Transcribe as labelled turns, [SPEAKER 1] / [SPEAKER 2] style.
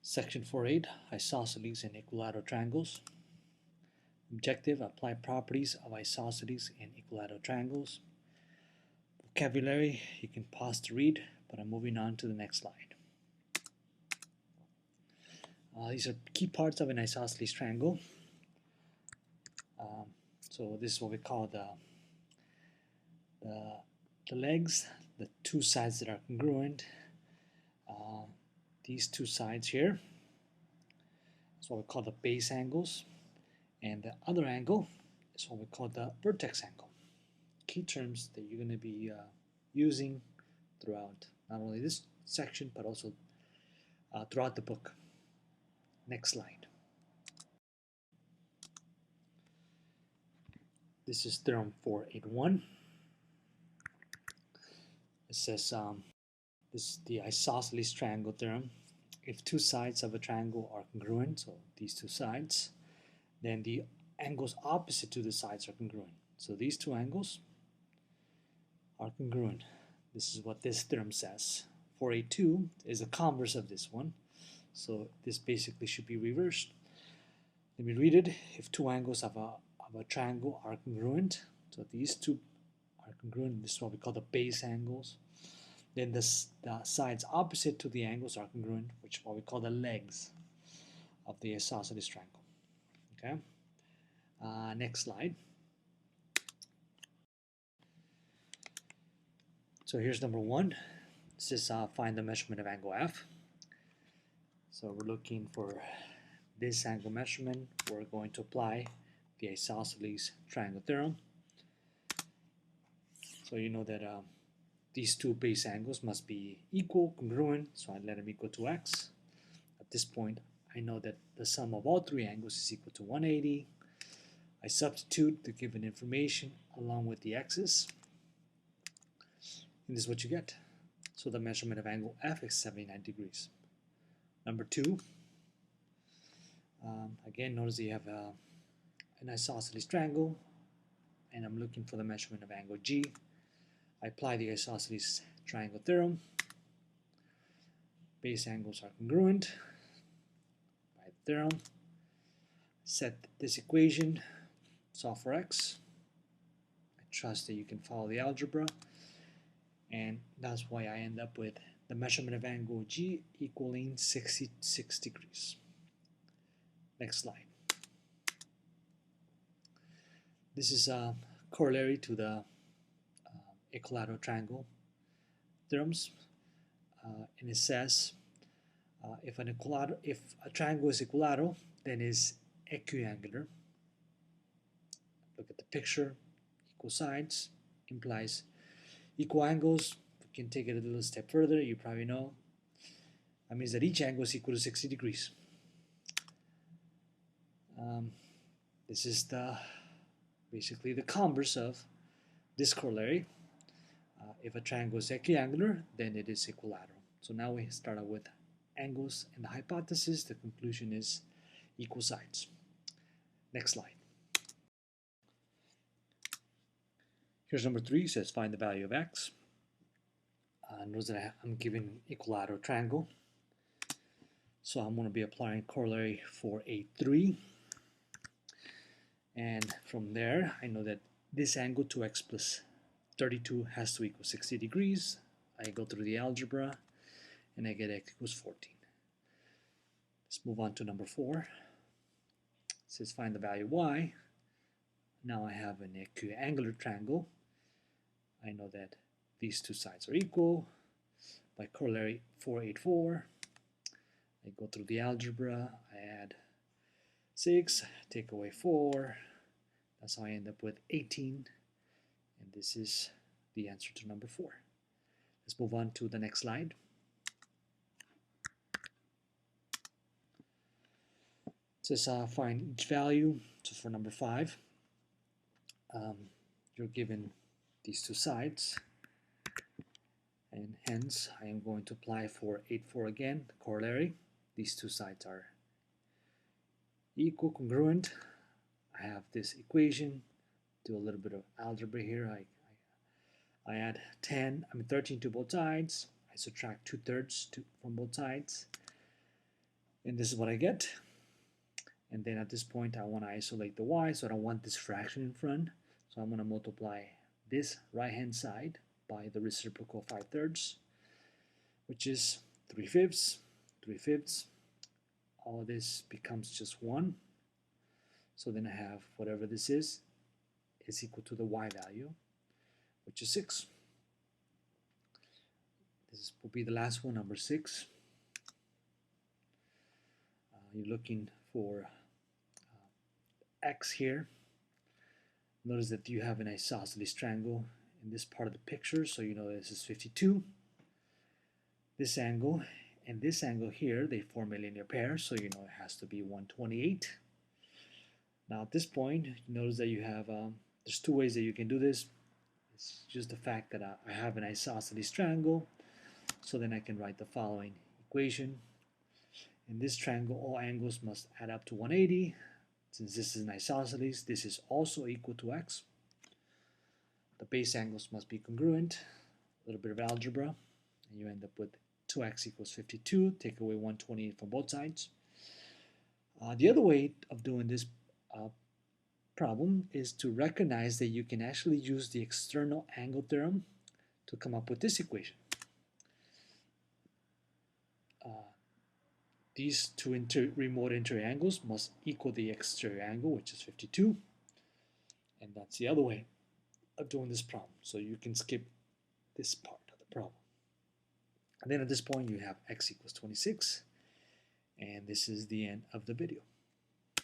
[SPEAKER 1] Section 4.8 Isosceles and equilateral triangles. Objective: apply properties of isosceles and equilateral triangles. Vocabulary: you can pause to read, but I'm moving on to the next slide. These are key parts of an isosceles triangle. So this is what we call the legs, the two sides that are congruent. These two sides here is what we call the base angles, and the other angle is what we call the vertex angle. Key terms that you're going to be using throughout not only this section but also throughout the book. Next slide. This is theorem 481. It says this is the isosceles triangle theorem. If two sides of a triangle are congruent, so these two sides, then the angles opposite to the sides are congruent. So these two angles are congruent. This is what this theorem says. 482 is the converse of this one. So this basically should be reversed. Let me read it. If two angles of a triangle are congruent, so these two are congruent, this is what we call the base angles. Then the sides opposite to the angles are congruent, which is what we call the legs of the isosceles triangle. Okay. Next slide. So here's number one. This is find the measurement of angle F. So we're looking for this angle measurement. We're going to apply the isosceles triangle theorem. So you know that these two base angles must be equal, congruent, so I let them equal to x. At this point, I know that the sum of all three angles is equal to 180. I substitute the given information along with the x's, and this is what you get. So the measurement of angle F is 79 degrees. Number two, again, notice that you have an isosceles triangle, and I'm looking for the measurement of angle G. I apply the isosceles triangle theorem. Base angles are congruent by the theorem. Set this equation, solve for x. I trust that you can follow the algebra, and that's why I end up with the measurement of angle G equaling 66 degrees. Next slide. This is a corollary to the equilateral triangle theorems, and it says if a triangle is equilateral, then it's equiangular. Look at the picture. Equal sides implies equal angles. We can take it a little step further. You probably know that means that each angle is equal to 60 degrees. This is basically the converse of this corollary. If a triangle is equiangular, then it is equilateral. So now we start out with angles and the hypothesis. The conclusion is equal sides. Next slide. Here's number three. It says find the value of x. Notice that I'm given an equilateral triangle. So I'm going to be applying corollary 483. And from there, I know that this angle 2x plus 32 has to equal 60 degrees. I go through the algebra and I get x equals 14. Let's move on to number 4. It says find the value of y. Now I have an equiangular triangle. I know that these two sides are equal. By corollary 484, I go through the algebra, I add 6, take away 4. That's how I end up with 18. And this is the answer to number 4. Let's move on to the next slide. It says find each value. So for number 5, you're given these two sides, and hence I am going to apply 484 again, the corollary. These two sides are equal, congruent. I have this equation. Do a little bit of algebra here. I add 13 to both sides. I subtract 2/3 from both sides. And this is what I get. And then at this point, I want to isolate the y, so I don't want this fraction in front. So I'm going to multiply this right-hand side by the reciprocal 5/3, which is 3/5. 3/5. All this becomes just 1. So then I have whatever this is equal to the y value, which is 6. This will be the last one, number 6. You're looking for x here. Notice that you have an isosceles triangle in this part of the picture, so you know this is 52. This angle and this angle here, they form a linear pair, so you know it has to be 128. Now at this point, you notice that you have, there's two ways that you can do this. It's just the fact that I have an isosceles triangle, so then I can write the following equation. In this triangle, all angles must add up to 180. Since this is an isosceles, this is also equal to x. The base angles must be congruent. A little bit of algebra, and you end up with 2x equals 52. Take away 128 from both sides. The other way of doing this problem is to recognize that you can actually use the external angle theorem to come up with this equation. These two remote interior angles must equal the exterior angle, which is 52. And that's the other way of doing this problem. So you can skip this part of the problem. And then at this point, you have x equals 26. And this is the end of the video.